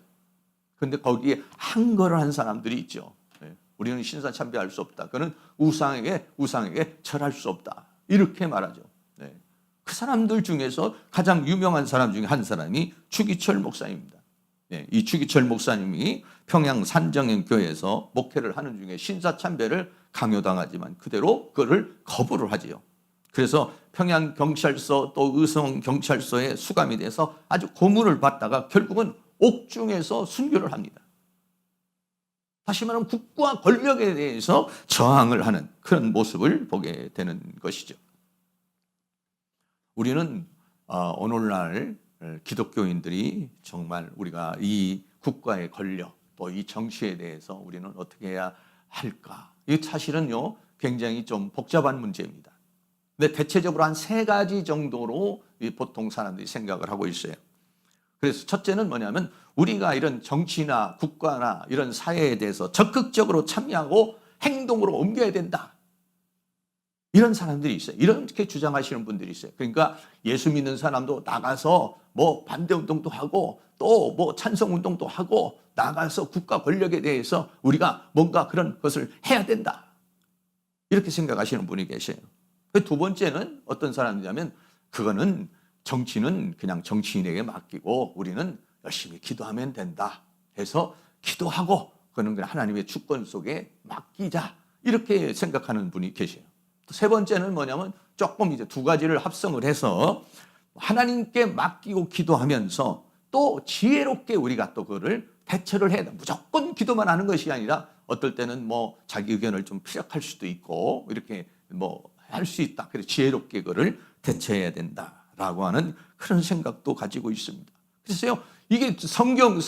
근데 거기에 항거를 한 사람들이 있죠. 우리는 신사 참배할 수 없다. 그는 우상에게 절할 수 없다. 이렇게 말하죠. 그 사람들 중에서 가장 유명한 사람 중에 한 사람이 추기철 목사입니다. 이 추기철 목사님이 평양 산정행교회에서 목회를 하는 중에 신사 참배를 강요당하지만 그대로 그거를 거부를 하지요. 그래서 평양 경찰서 또 의성 경찰서에 수감이 돼서 아주 고문을 받다가 결국은 옥중에서 순교를 합니다. 다시 말하면 국가 권력에 대해서 저항을 하는 그런 모습을 보게 되는 것이죠. 우리는 오늘날 기독교인들이 정말 우리가 이 국가의 권력 또 이 정치에 대해서 우리는 어떻게 해야 할까? 이 사실은요 굉장히 좀 복잡한 문제입니다. 근데 대체적으로 한 3가지 정도로 보통 사람들이 생각을 하고 있어요. 그래서 첫째는 뭐냐면 우리가 이런 정치나 국가나 이런 사회에 대해서 적극적으로 참여하고 행동으로 옮겨야 된다. 이런 사람들이 있어요. 이렇게 주장하시는 분들이 있어요. 그러니까 예수 믿는 사람도 나가서 뭐 반대운동도 하고 또 뭐 찬성운동도 하고 나가서 국가 권력에 대해서 우리가 뭔가 그런 것을 해야 된다. 이렇게 생각하시는 분이 계세요. 두 번째는 어떤 사람이냐면 그거는 정치는 그냥 정치인에게 맡기고 우리는 열심히 기도하면 된다 해서 기도하고 그거는 그냥 하나님의 주권 속에 맡기자 이렇게 생각하는 분이 계세요. 세 번째는 뭐냐면 조금 이제 2가지를 합성을 해서 하나님께 맡기고 기도하면서 또 지혜롭게 우리가 또 그거를 대처를 해야 돼. 무조건 기도만 하는 것이 아니라 어떨 때는 뭐 자기 의견을 좀 피력할 수도 있고 이렇게 뭐 할 수 있다. 그래서 지혜롭게 그거를 대처해야 된다라고 하는 그런 생각도 가지고 있습니다. 그래서요 이게 성경을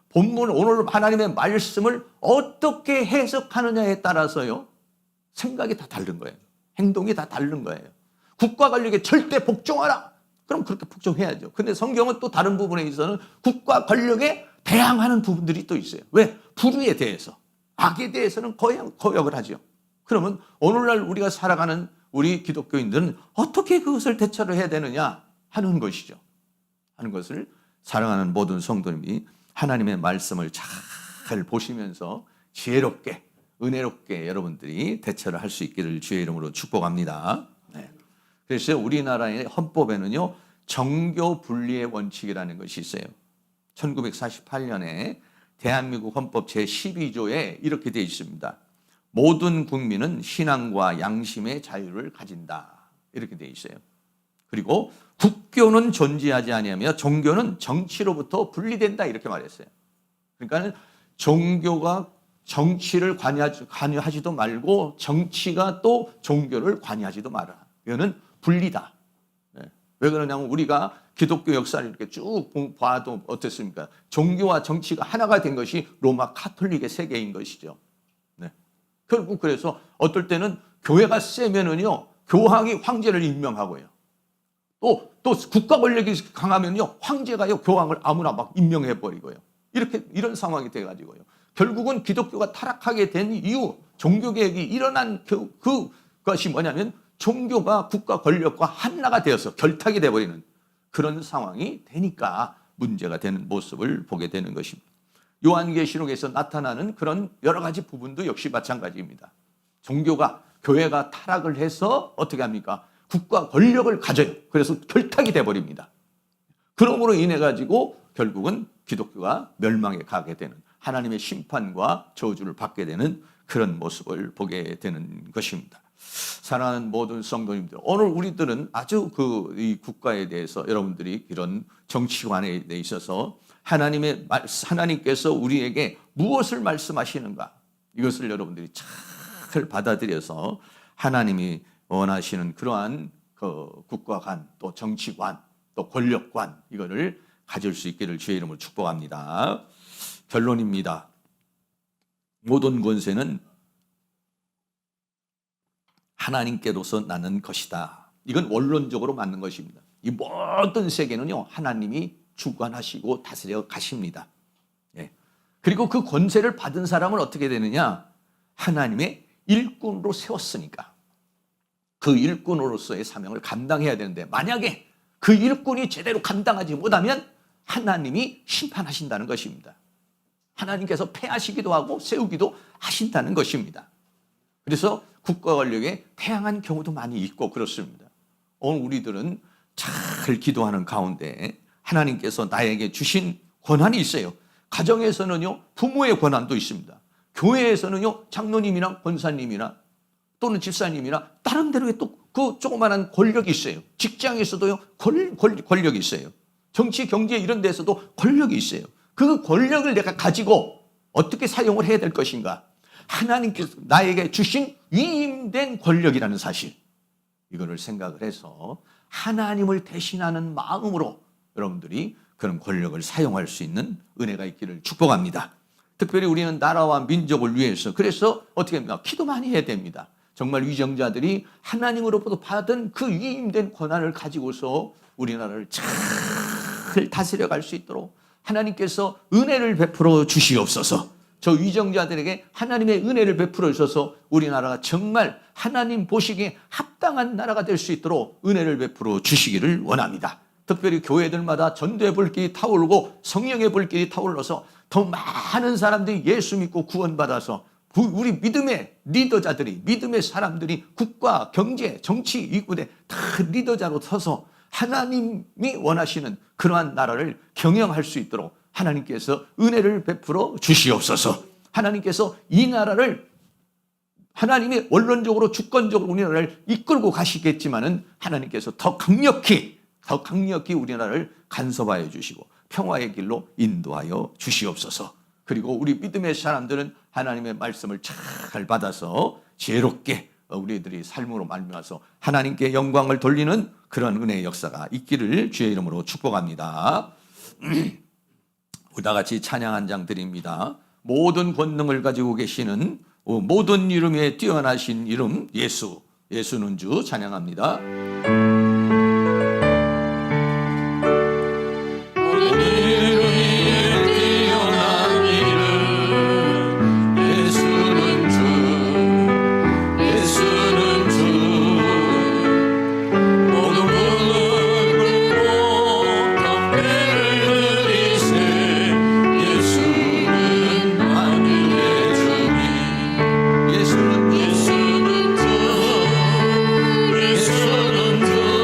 본문 오늘 하나님의 말씀을 어떻게 해석하느냐에 따라서요 생각이 다 다른 거예요. 행동이 다 다른 거예요. 국가 권력에 절대 복종하라. 그럼 그렇게 복종해야죠. 근데 성경은 또 다른 부분에 있어서는 국가 권력에 대항하는 부분들이 또 있어요. 왜? 불의에 대해서, 악에 대해서는 거역을 하죠. 그러면 오늘날 우리가 살아가는 우리 기독교인들은 어떻게 그것을 대처를 해야 되느냐 하는 것이죠. 하는 것을 사랑하는 모든 성도님이 하나님의 말씀을 잘 보시면서 지혜롭게 은혜롭게 여러분들이 대처를 할 수 있기를 주의 이름으로 축복합니다. 그래서 우리나라의 헌법에는요 정교 분리의 원칙이라는 것이 있어요. 1948년에 대한민국 헌법 제12조에 이렇게 되어 있습니다. 모든 국민은 신앙과 양심의 자유를 가진다. 이렇게 되어 있어요. 그리고 국교는 존재하지 아니하며 종교는 정치로부터 분리된다. 이렇게 말했어요. 그러니까 종교가 정치를 관여하지도 말고 정치가 또 종교를 관여하지도 마라. 이거는 분리다. 왜 그러냐면 우리가 기독교 역사를 이렇게 쭉 봐도 어떻습니까? 종교와 정치가 하나가 된 것이 로마 카톨릭의 세계인 것이죠. 네. 결국 그래서 어떨 때는 교회가 세면은요, 교황이 황제를 임명하고요. 또 국가 권력이 강하면요, 황제가요, 교황을 아무나 막 임명해버리고요. 이런 상황이 돼가지고요. 결국은 기독교가 타락하게 된 이유, 종교개혁이 일어난 그것이 뭐냐면 종교가 국가 권력과 하나가 되어서 결탁이 돼버리는 그런 상황이 되니까 문제가 되는 모습을 보게 되는 것입니다. 요한계시록에서 나타나는 그런 여러 가지 부분도 역시 마찬가지입니다. 교회가 타락을 해서 어떻게 합니까? 국가 권력을 가져요. 그래서 결탁이 돼버립니다. 그러므로 인해 가지고 결국은 기독교가 멸망에 가게 되는, 하나님의 심판과 저주를 받게 되는 그런 모습을 보게 되는 것입니다. 사랑하는 모든 성도님들, 오늘 우리들은 아주 이 국가에 대해서 여러분들이 이런 정치관에 대해 있어서 하나님께서 우리에게 무엇을 말씀하시는가, 이것을 여러분들이 잘 받아들여서 하나님이 원하시는 그러한 국가관, 또 정치관, 또 권력관, 이거를 가질 수 있기를 주의 이름으로 축복합니다. 결론입니다. 모든 권세는 하나님께로서 나는 것이다. 이건 원론적으로 맞는 것입니다. 이 모든 세계는요, 하나님이 주관하시고 다스려 가십니다. 예. 그리고 그 권세를 받은 사람은 어떻게 되느냐? 하나님의 일꾼으로 세웠으니까 그 일꾼으로서의 사명을 감당해야 되는데, 만약에 그 일꾼이 제대로 감당하지 못하면 하나님이 심판하신다는 것입니다. 하나님께서 폐하시기도 하고 세우기도 하신다는 것입니다. 그래서 국가 권력에 태양한 경우도 많이 있고 그렇습니다. 오늘 우리들은 잘 기도하는 가운데 하나님께서 나에게 주신 권한이 있어요. 가정에서는요, 부모의 권한도 있습니다. 교회에서는요, 장로님이나 권사님이나 또는 집사님이나 나름대로의 또 그 조그마한 권력이 있어요. 직장에서도요, 권력이 있어요. 정치, 경제 이런 데서도 권력이 있어요. 그 권력을 내가 가지고 어떻게 사용을 해야 될 것인가? 하나님께서 나에게 주신 위임된 권력이라는 사실, 이거를 생각을 해서 하나님을 대신하는 마음으로 여러분들이 그런 권력을 사용할 수 있는 은혜가 있기를 축복합니다. 특별히 우리는 나라와 민족을 위해서, 그래서 어떻게 합니까? 기도 많이 해야 됩니다. 정말 위정자들이 하나님으로부터 받은 그 위임된 권한을 가지고서 우리나라를 잘 다스려 갈 수 있도록 하나님께서 은혜를 베풀어 주시옵소서. 저 위정자들에게 하나님의 은혜를 베풀어 주셔서 우리나라가 정말 하나님 보시기에 합당한 나라가 될 수 있도록 은혜를 베풀어 주시기를 원합니다. 특별히 교회들마다 전도의 불길이 타오르고 성령의 불길이 타올라서 더 많은 사람들이 예수 믿고 구원받아서 우리 믿음의 리더자들이, 믿음의 사람들이 국가, 경제, 정치, 이구대 다 리더자로 서서 하나님이 원하시는 그러한 나라를 경영할 수 있도록 하나님께서 은혜를 베풀어 주시옵소서. 하나님께서 이 나라를, 하나님이 원론적으로 주권적으로 우리나라를 이끌고 가시겠지만은 하나님께서 더 강력히 우리나라를 간섭하여 주시고 평화의 길로 인도하여 주시옵소서. 그리고 우리 믿음의 사람들은 하나님의 말씀을 잘 받아서 지혜롭게 우리들이 삶으로 말미암아서 하나님께 영광을 돌리는 그런 은혜의 역사가 있기를 주의 이름으로 축복합니다. 우리다 같이 찬양 한 장 드립니다. 모든 권능을 가지고 계시는 모든 이름에 뛰어나신 이름 예수, 예수는 주 찬양합니다. 예수는 주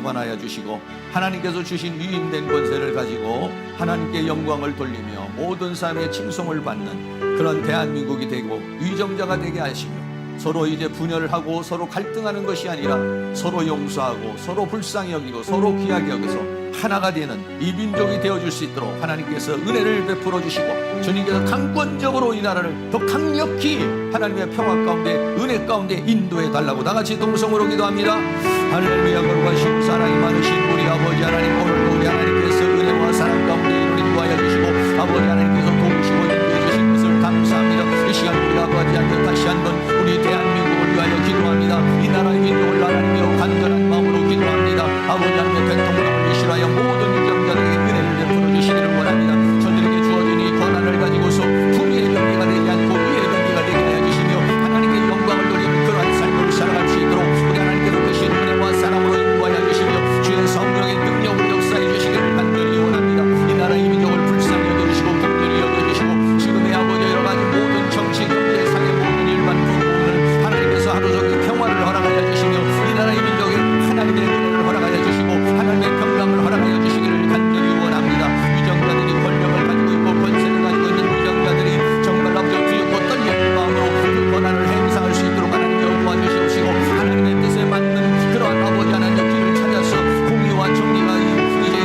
주관하여 주시고 하나님께서 주신 위임된 권세를 가지고 하나님께 영광을 돌리며 모든 사람의 칭송을 받는 그런 대한민국이 되고 위정자가 되게 하시며 서로 이제 분열을 하고 서로 갈등하는 것이 아니라 서로 용서하고 서로 불쌍히 여기고 서로 귀하게 여겨서 하나가 되는 이 민족이 되어줄 수 있도록 하나님께서 은혜를 베풀어 주시고 주님께서 강권적으로 이 나라를 더 강력히 하나님의 평화 가운데 은혜 가운데 인도해 달라고 다같이 동성으로 기도합니다. 할렐루야. 거룩하시고 사랑이 많으신 우리 아버지 하나님, 오늘도 우리 하나님께서 은혜와 사랑 가운데 이를 인도하여 주시고 아버지 하나님께서 도우시고 인도해 주신 것을 감사합니다. 이 시간 우리 아버지 하나님 다시 한번 우리 대한민국을 위하여 기도합니다. 이 나라의 민족을 하나님이여 간절한 마음으로 기도합니다. 아버지 하나님의 대통령을 위시하여 모든 유정자들에게 은혜를 베풀어 주시기를 원합니다. 저들에게 주어진 이 권한을 가지고서 불의의 경계가 되지 않고 의의 경계가 되게 하여 주시며 하나님께 영광을 돌리는 그러한 삶을 살아갈 수 있도록 우리 하나님께서 주신 은혜와 사랑으로 인도하여 주시며 주의 성령의 능력을 역사해 주시기를 간절히 원합니다. 이 나라의 민족을 불쌍히 여겨주시고 긍휼히 여겨주시고 지금의 아버지 여러 가지 모든 정치 경제 상의 모든 일반 부분을 하나님께서 하루 종일 평화를 허락하여 주시며 이 나라의 민족에 하나님의 은혜를 허락하여 주시고 하나님의 평강을 허락하여 주시기를 간절히 원합니다. 위정자들이 권력을 가지고 있고 권세를 가지고 있는 위정자들이 정말 아버지 두렵고 떨리는 마음으로 그 권한을 행사할 수 있도록 하나님께 도와주시옵시고 하나님의 뜻에 맞는 그러한 아버지 하나님의 길을 찾아서 공의와 정의가 이제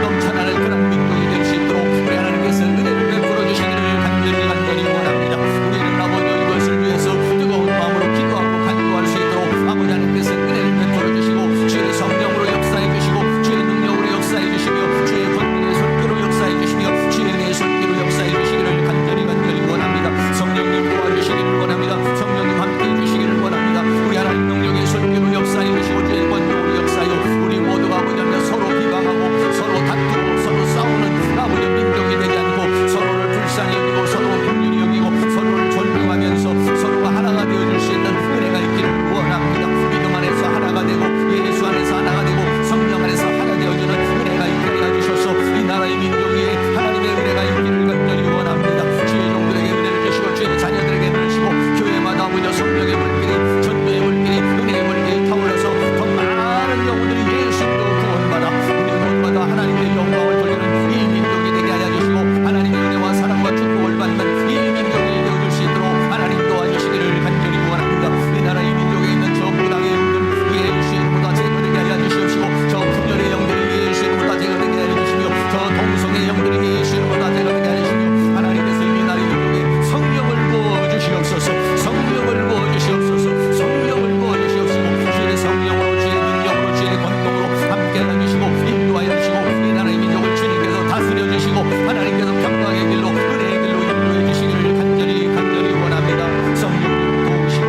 넘쳐나는 그런 민족이 될 수 있도록 우리 하나님께서 은혜를 베풀어 주시기를 간절히 원합니다. 우리는 아버지 이것을 위해서 뜨거운 마음으로 기도하고 간구할 수 있도록 아버지 하나님께서 은혜를 베풀어 주시고 주의 성령으로 역사해 주시고 주의 능력으로 역사해 주시며 주의 권능의 손길로 역사해 주시며 주의 은혜의 손길로 역사해 주시기를 간절히 원합니다. 성령님 도와주시기를 원합니다. 성령님 함께해 주시기를 원합니다. 우리 하나님 능력의 손길로 역사해 주시고 주의 권능으로 역사하여 우리 모두가 아버지 하나님 서로 비방하고 서로 다투고 서로 싸우는 아버지 민족이 되지 않고 서로를 불쌍히 여기고 서로 긍휼히 여기고 서로를 존중하면서 서로가 하나가 되어줄 수 있는 은혜가 있기를 원합니다. 믿음 안에서 하나가 되고 예수 안에서 하나가 되고 성령 안에서 하나 되어주는 은혜가 있게 해주셔서 이 나라의 민족 위에 하나님의 은혜가 있기를 간절히 원합니다. 주의 종들에게 은혜를 주시고 주의 자녀들에게 은혜를 주시고 교회마다 아버지 성령의 불길이 전도의 불길이 은혜의 불길이 타올라서 더 많은 영혼들이 예수님으로 구원받아 우리 모두가 다 하나님의 영광을 돌리는 이 민족이 되게 하여 주시고 하나님의 은혜와 사랑과 축복을 받는 이 민족이 되어줄 수 있도록 하나님 도와주시기를 간절히 원합니다. 이 나라의 민족에 있는 저 무당의 영들 예수의 이름으로 다 제거되게 하여 주시옵시고 저 분열의 영들이 예수의 이름으로 다 제거되게 하여 주시며 저 동성의 영들이 예수의 이름으로 다 제거되게 하여 주시며 하나님께서 이 나라의 민족에 성령을 부어주시옵소서. 성령을 부어주시옵소서. 성령을 부어주시옵시고 주의 성령으로 주의 능력으로 주의 권능으로 함께 해주시고 인도하여 주시고 이 나라의 민족을 주님께서 다스려 주시고 하나님께서 평강의 길로 은혜의 길로 인도해 주시기를 간절히 원합니다. 성령님 도우시고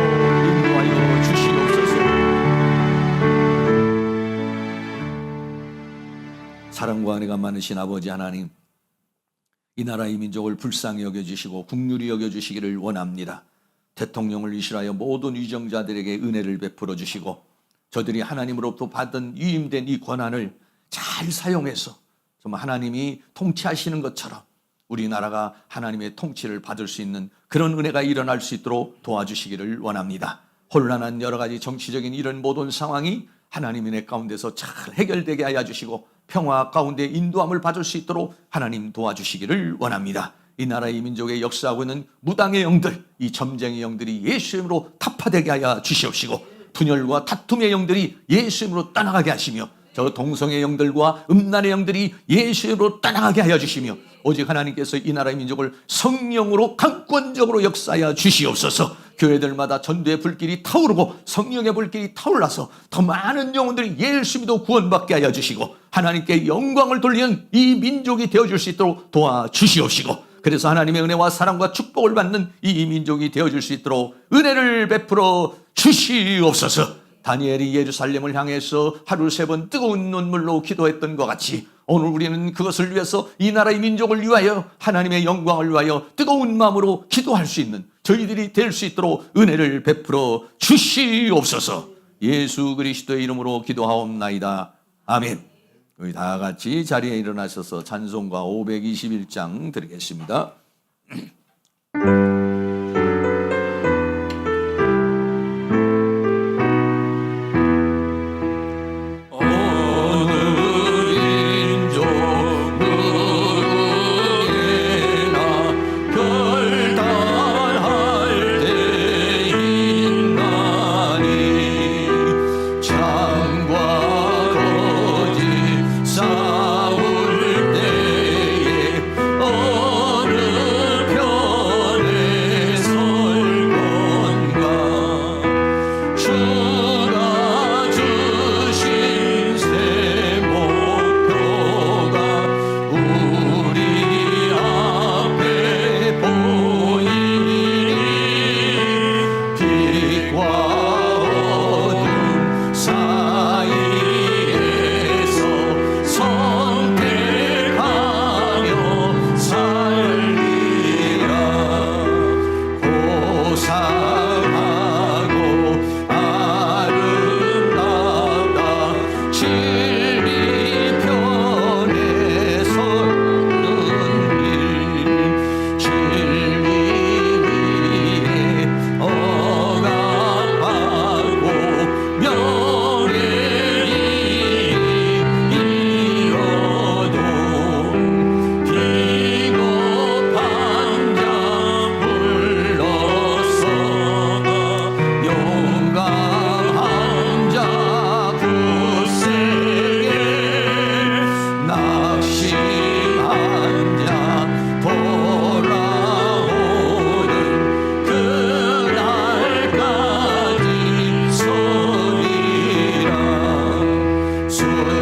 인도하여 주시옵소서. 사랑과 은혜가 많으신 아버지 하나님, 이 나라의 민족을 불쌍히 여겨주시고 긍휼히 여겨주시기를 원합니다. 대통령을 위시하여 모든 위정자들에게 은혜를 베풀어 주시고 저들이 하나님으로부터 받은 위임된 이 권한을 잘 사용해서 정말 하나님이 통치하시는 것처럼 우리나라가 하나님의 통치를 받을 수 있는 그런 은혜가 일어날 수 있도록 도와주시기를 원합니다. 혼란한 여러 가지 정치적인 이런 모든 상황이 하나님의 은혜 가운데서 잘 해결되게 하여 주시고 평화 가운데 인도함을 받을 수 있도록 하나님 도와주시기를 원합니다. 이 나라의 민족에 역사하고 있는 무당의 영들, 이 점쟁이 영들이 예수 이름으로 타파되게 하여 주시옵시고 분열과 다툼의 영들이 예수 이름으로 떠나가게 하시며 저 동성의 영들과 음란의 영들이 예수 이름으로 떠나가게 하여 주시며 오직 하나님께서 이 나라의 민족을 성령으로 강권적으로 역사하여 주시옵소서. 교회들마다 전도의 불길이 타오르고 성령의 불길이 타올라서 더 많은 영혼들이 예수 믿어 구원받게 하여 주시고 하나님께 영광을 돌리는 이 민족이 되어줄 수 있도록 도와주시옵시고 그래서 하나님의 은혜와 사랑과 축복을 받는 이 민족이 되어줄 수 있도록 은혜를 베풀어 주시옵소서. 다니엘이 예루살렘을 향해서 하루 3번 뜨거운 눈물로 기도했던 것 같이 오늘 우리는 그것을 위해서 이 나라의 민족을 위하여 하나님의 영광을 위하여 뜨거운 마음으로 기도할 수 있는 저희들이 될 수 있도록 은혜를 베풀어 주시옵소서. 예수 그리스도의 이름으로 기도하옵나이다. 아멘. 우리 다 같이 자리에 일어나셔서 찬송가 521장 드리겠습니다. 주의